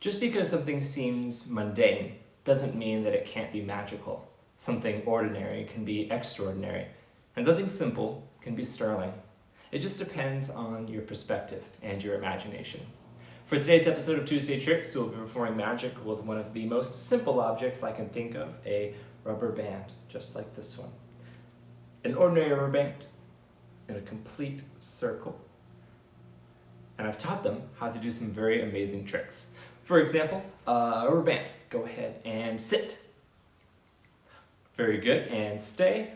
Just because something seems mundane doesn't mean that it can't be magical. Something ordinary can be extraordinary, and something simple can be sterling. It just depends on your perspective and your imagination. For today's episode of Tuesday Tricks, we'll be performing magic with one of the most simple objects I can think of, a rubber band, just like this one. An ordinary rubber band in a complete circle. And I've taught them how to do some very amazing tricks. For example, rubber band. Go ahead and sit. Very good. And stay.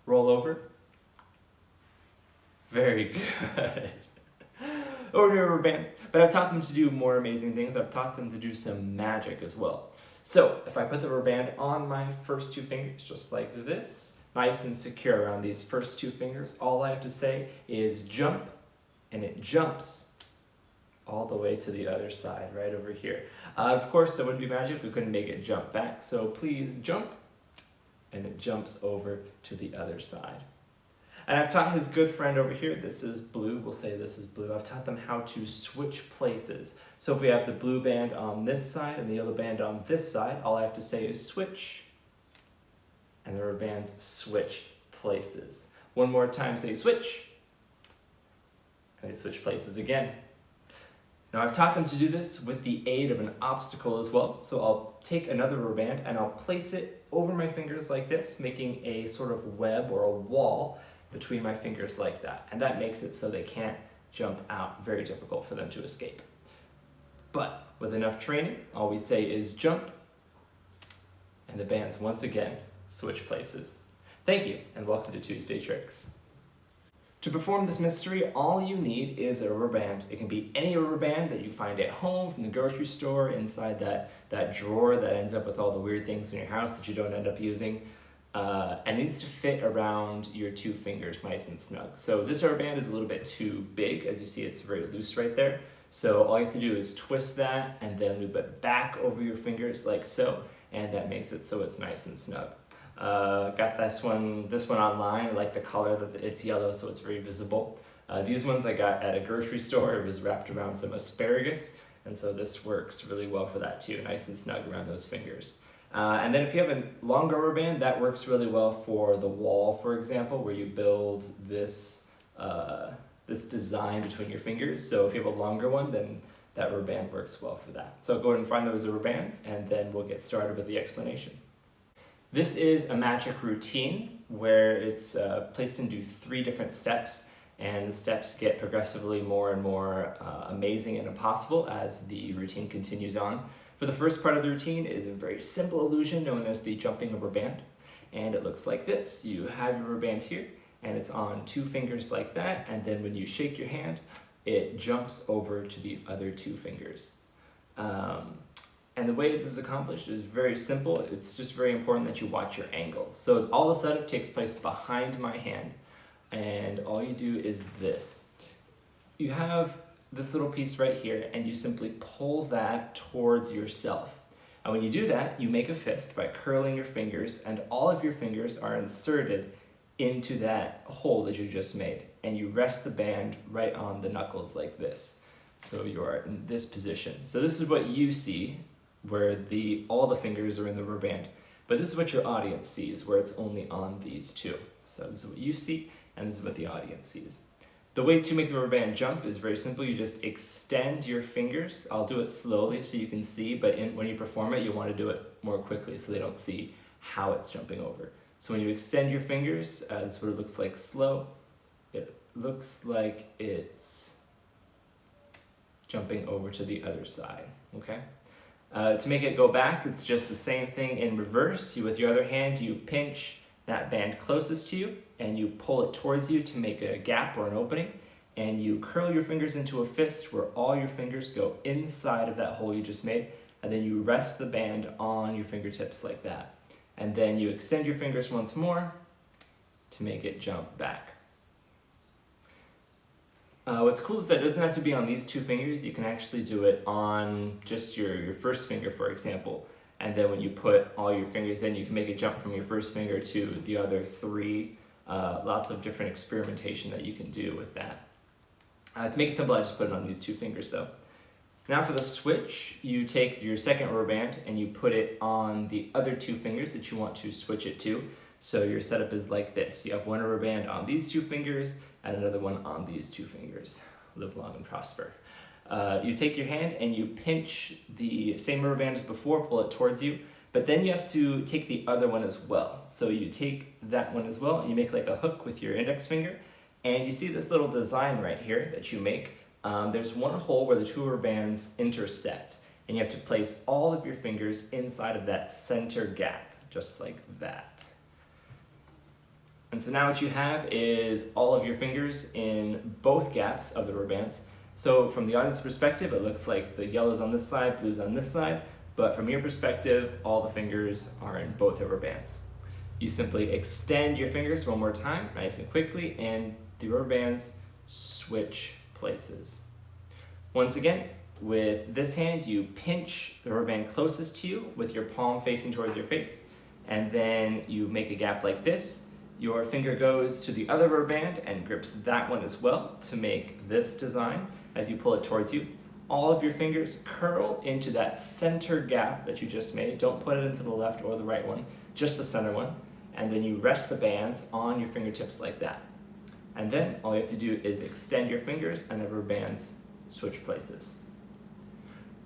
Roll over. Very good. Ordinary rubber band. But I've taught them to do more amazing things. I've taught them to do some magic as well. So if I put the rubber band on my first two fingers, just like this, nice and secure around these first two fingers, all I have to say is jump, and it jumps all the way to the other side, right over here. Of course, it wouldn't be magic if we couldn't make it jump back, so please jump, and it jumps over to the other side. And I've taught his good friend over here, this is blue, we'll say this is blue, I've taught them how to switch places. So if we have the blue band on this side and the yellow band on this side, all I have to say is switch, and the rubber bands switch places. One more time, say switch, and they switch places again. Now I've taught them to do this with the aid of an obstacle as well. So I'll take another rubber band and I'll place it over my fingers like this, making a sort of web or a wall between my fingers like that. And that makes it so they can't jump out, very difficult for them to escape. But with enough training, all we say is jump, and the bands once again switch places. Thank you, and welcome to Tuesday Tricks. To perform this mystery, all you need is a rubber band. It can be any rubber band that you find at home, from the grocery store, inside that drawer that ends up with all the weird things in your house that you don't end up using. And it needs to fit around your two fingers nice and snug. So this rubber band is a little bit too big. As you see, it's very loose right there. So all you have to do is twist that and then loop it back over your fingers like so, and that makes it so it's nice and snug. Got this one online. I like the color, that it's yellow, so it's very visible. These ones I got at a grocery store. It was wrapped around some asparagus, and so this works really well for that too, nice and snug around those fingers. And then if you have a longer rubber band, that works really well for the wall, for example, where you build this design between your fingers. So if you have a longer one, then that rubber band works well for that. So go ahead and find those rubber bands, and then we'll get started with the explanation. This is a magic routine where it's placed into 3 different steps, and the steps get progressively more and more amazing and impossible as the routine continues on. For the first part of the routine is a very simple illusion known as the jumping rubber band, and it looks like this. You have your rubber band here, and it's on 2 fingers like that, and then when you shake your hand, it jumps over to the other 2 fingers. And the way this is accomplished is very simple. It's just very important that you watch your angles. So all the setup takes place behind my hand, and all you do is this. You have this little piece right here, and you simply pull that towards yourself. And when you do that, you make a fist by curling your fingers, and all of your fingers are inserted into that hole that you just made. And you rest the band right on the knuckles like this. So you are in this position. So this is what you see, where all the fingers are in the rubber band. But this is what your audience sees, where it's only on these 2. So this is what you see, and this is what the audience sees. The way to make the rubber band jump is very simple. You just extend your fingers. I'll do it slowly so you can see, but when you perform it, you want to do it more quickly so they don't see how it's jumping over. So when you extend your fingers, this is what it looks like slow. It looks like it's jumping over to the other side, okay? To make it go back, it's just the same thing in reverse. With your other hand, you pinch that band closest to you, and you pull it towards you to make a gap or an opening, and you curl your fingers into a fist where all your fingers go inside of that hole you just made, and then you rest the band on your fingertips like that. And then you extend your fingers once more to make it jump back. What's cool is that it doesn't have to be on these 2 fingers. You can actually do it on just your first finger, for example. And then when you put all your fingers in, you can make a jump from your first finger to the other 3. Lots of different experimentation that you can do with that. To make it simple, I just put it on these 2 fingers though. Now for the switch, you take your second rubber band and you put it on the other two fingers that you want to switch it to. So your setup is like this. You have one rubber band on these two fingers and another one on these two fingers. Live long and prosper. You take your hand and you pinch the same rubber band as before, pull it towards you, but then you have to take the other one as well. So you take that one as well and you make like a hook with your index finger, and you see this little design right here that you make. There's one hole where the two rubber bands intersect, and you have to place all of your fingers inside of that center gap, just like that. And so now what you have is all of your fingers in both gaps of the rubber bands. So from the audience perspective, it looks like the yellow's on this side, blue's on this side, but from your perspective, all the fingers are in both rubber bands. You simply extend your fingers one more time, nice and quickly, and the rubber bands switch places. Once again, with this hand, you pinch the rubber band closest to you with your palm facing towards your face, and then you make a gap like this. Your finger goes to the other rubber band and grips that one as well to make this design as you pull it towards you. All of your fingers curl into that center gap that you just made. Don't put it into the left or the right one, just the center one. And then you rest the bands on your fingertips like that. And then all you have to do is extend your fingers and the rubber bands switch places.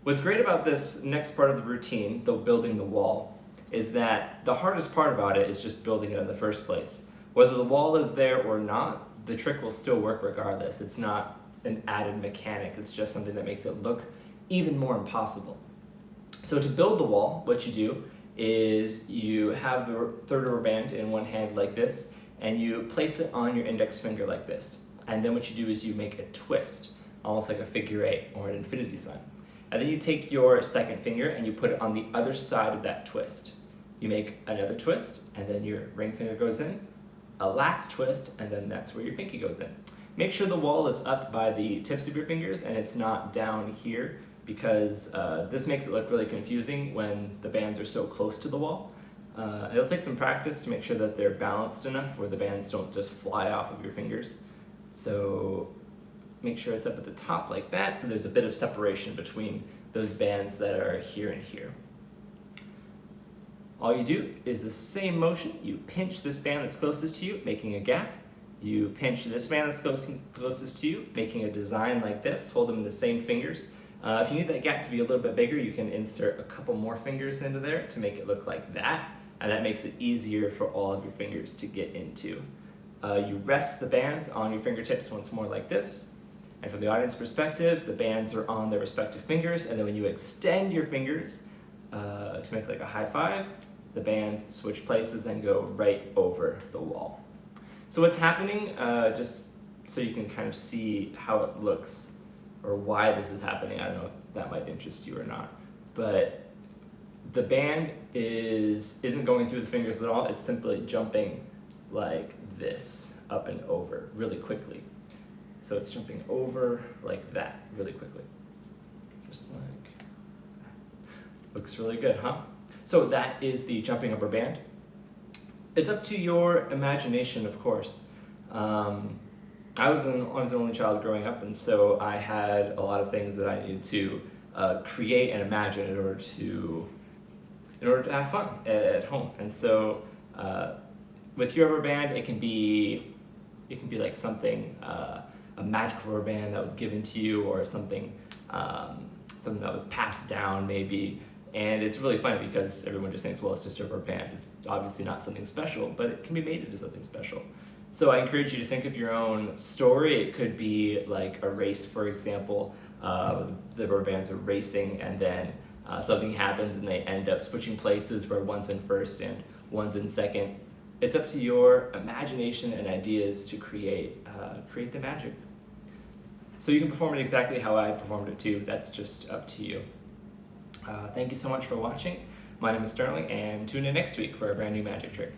What's great about this next part of the routine, though building the wall, is that the hardest part about it is just building it in the first place. Whether the wall is there or not, the trick will still work regardless. It's not an added mechanic, it's just something that makes it look even more impossible. So to build the wall, what you do is you have the third rubber band in one hand like this, and you place it on your index finger like this. And then what you do is you make a twist, almost like a figure eight or an infinity sign. And then you take your second finger and you put it on the other side of that twist. You make another twist, and then your ring finger goes in, a last twist, and then that's where your pinky goes in. Make sure the wall is up by the tips of your fingers and it's not down here, because this makes it look really confusing when the bands are so close to the wall. It'll take some practice to make sure that they're balanced enough where the bands don't just fly off of your fingers. So make sure it's up at the top like that, so there's a bit of separation between those bands that are here and here. All you do is the same motion. You pinch this band that's closest to you, making a gap. You pinch this band that's closest to you, making a design like this. Hold them in the same fingers. If you need that gap to be a little bit bigger, you can insert a couple more fingers into there to make it look like that, and that makes it easier for all of your fingers to get into. You rest the bands on your fingertips once more like this, and from the audience perspective, the bands are on their respective fingers, and then when you extend your fingers to make like a high five, the bands switch places and go right over the wall. So what's happening, just so you can kind of see how it looks or why this is happening, I don't know if that might interest you or not, but the band isn't going through the fingers at all, it's simply jumping like this, up and over, really quickly. So it's jumping over like that, really quickly. Just like that. Looks really good, huh? So that is the jumping rubber band. It's up to your imagination, of course. I was an only child growing up, and so I had a lot of things that I needed to create and imagine in order to have fun at home. And so with your rubber band, it can be like something, a magical rubber band that was given to you, or something that was passed down maybe. And it's really funny because everyone just thinks, well, it's just a rubber band. It's obviously not something special, but it can be made into something special. So I encourage you to think of your own story. It could be like a race, for example. The rubber bands are racing, and then something happens and they end up switching places where one's in first and one's in second. It's up to your imagination and ideas to create the magic. So you can perform it exactly how I performed it too. That's just up to you. Thank you so much for watching. My name is Sterling, and tune in next week for a brand new magic trick.